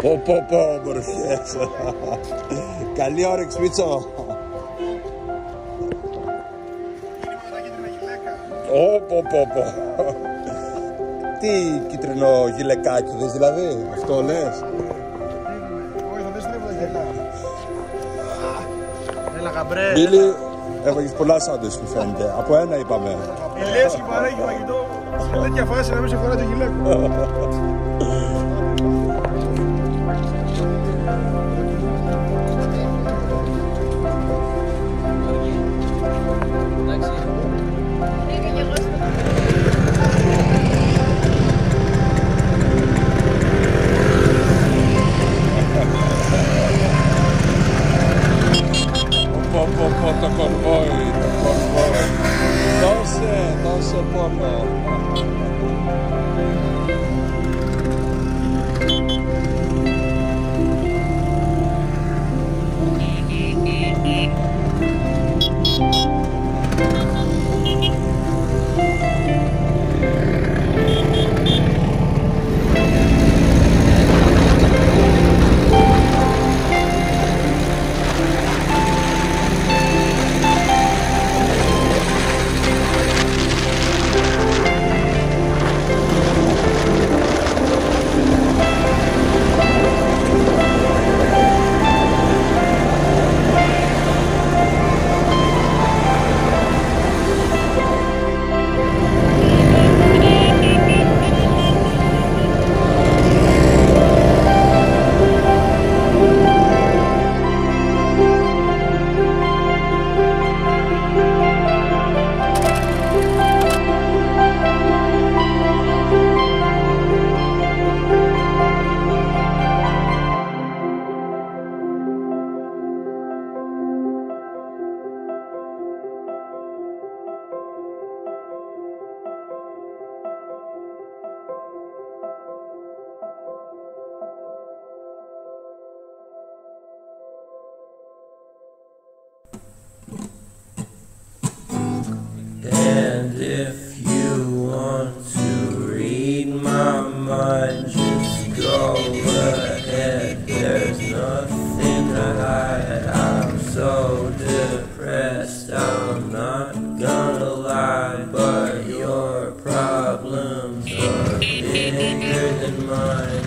Πω, μορφιές. Καλή όρεξη, Μίτσο. Πω. Τι κίτρινο γυλαικάκι δες δηλαδή, αυτό λες? Όχι, θα δεις τρίβω τα γυλά. Έλα γαμπρέ. Μπίλη, έβαγες πολλά σάντουιτς που φαίνεται. Από ένα είπαμε. Η Λέσχη παρέχει φαγητό σε τέτοια φάση να μην σε φοράει το γυλαίκο. Το κορβόι. Δώσε πόνο. And if you want to read my mind, just go ahead. There's nothing to hide. I'm so depressed, I'm not gonna lie, but your problems are bigger than mine.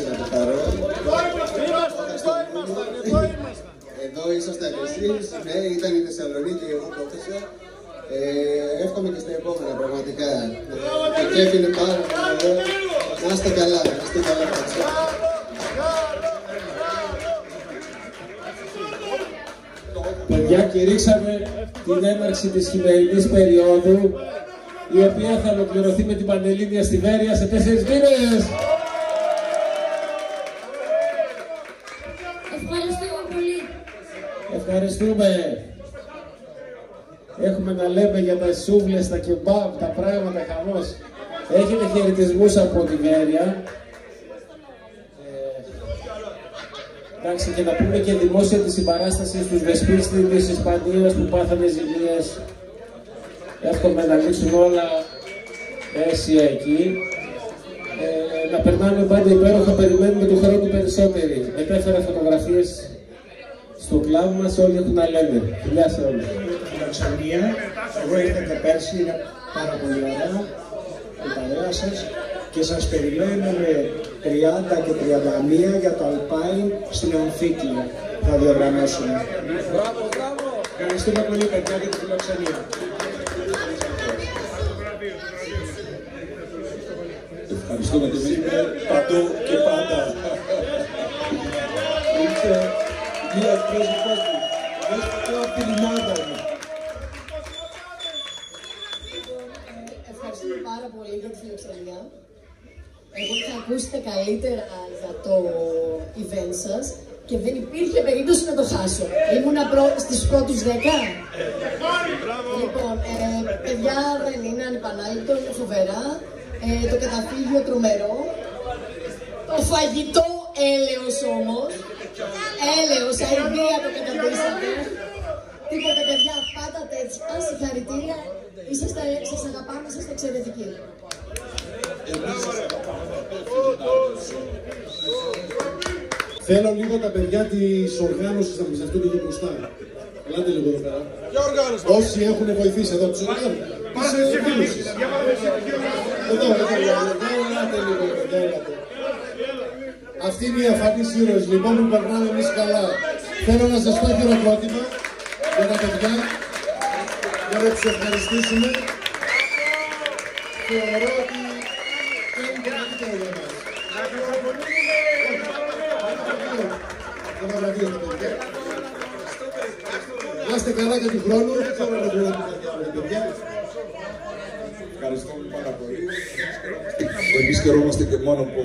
να το χαρώ. Εδώ ήσασταν εσείς, ναι, ήταν η Θεσσαλονίκη, εγώ το έθεσα. Εύχομαι και στα επόμενα πραγματικά. Το κέφι είναι πάρα πολύ. Να είστε καλά, να είστε καλά. Παιδιά, κηρύξαμε την έναρξη της χειμερινής περίοδου, η οποία θα ολοκληρωθεί με την Πανελλήνια στη Βέρεια σε 4 μήνες. Ευχαριστούμε πολύ. Ευχαριστούμε. Έχουμε να λέμε για τα σούβλες, τα κεμπάμπ, τα πράγματα, χαμός. Έχετε χαιρετισμούς από τη Βέρεια. Εντάξει, και να πούμε και δημόσια τη συμπαράσταση στους Βεσπίστη της Ισπανίας που πάθανε ζημίες. Εύχομαι να λήξουν όλα αίσια εκεί. Να περνάμε πάντα υπέροχα, περιμένουμε του χρόνου περισσότεροι. Μετέφερα φωτογραφίες στο κλαμπ μας, όλοι έχουν να λένε. Φιλιά σε όλους. Φιλοξενία, εγώ ήρθα και πέρσι, είναι πάρα πολύ ωραία η παρέα σας και σας περιμένουμε 30 και 31 για το Alpine στην Αμφίκλια. Θα διοργανώσουμε. Μπράβο, μπράβο! Ευχαριστούμε πολύ παιδιά για τη φιλοξενία. Ευχαριστούμε και εμείς παντού και πάντα. Είσαι μία εκπρόσωπος μου. Είσαι πιο από την ομάδα μου. Ευχαριστούμε πάρα πολύ για τη φιλοξενία. Εγώ είχα ακούσει τα καλύτερα για το event σας και δεν υπήρχε περίπτωση να το χάσω. Ήμουνα στις πρώτους 10. Λοιπόν, παιδιά, δεν είναι ανυπανάληπτο, είναι φοβερά. Το καταφύγιο τρομερό. Το φαγητό έλεος όμως. Έλεος, αηδία το καταντήσατε. Τίποτε παιδιά, πάντα τέτοια. Συγχαρητήρια. Σας αγαπάμε, είσαστε εξαιρετικοί. Θέλω λίγο τα παιδιά της οργάνωσης να μας αυτούν λίγο μπροστά. Ελάτε λίγο εδώ πέρα. Όσοι έχουν βοηθήσει εδώ τους οργάνωσης. Της εκδήλωσης. Εδώ, ελάτε λίγο, ελάτε. Αυτή είναι η αφανής ήρωες, λοιπόν, που περνάμε εμείς καλά. Θέλω να σας πω χειροκρότημα για τα παιδιά, για να τους ευχαριστήσουμε. Θεωρώ ότι είναι το καλύτερο για μας. Να είστε καλά και του χρόνου. Ευχαριστούμε πάρα πολύ. Εμείς χαιρόμαστε και μόνο που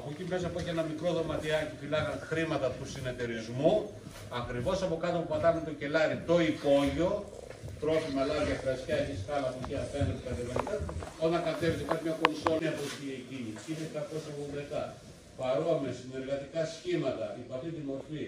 Από εκεί μέσα που έχει ένα μικρό δωματιάκι φυλάγαν χρήματα του συνεταιρισμού. Ακριβώς από κάτω που πατάμε το κελάρι, το υπόγειο, τρόφιμα, λάδια, κρασιά, έχει σκάλα από εκεί απέναντι κατεβαίνοντα. Όταν κατέβηκε κάποια κονσόλια από εκεί, είναι 780. Παρόμοιες συνεργατικά σχήματα, υπ' αυτή τη μορφή.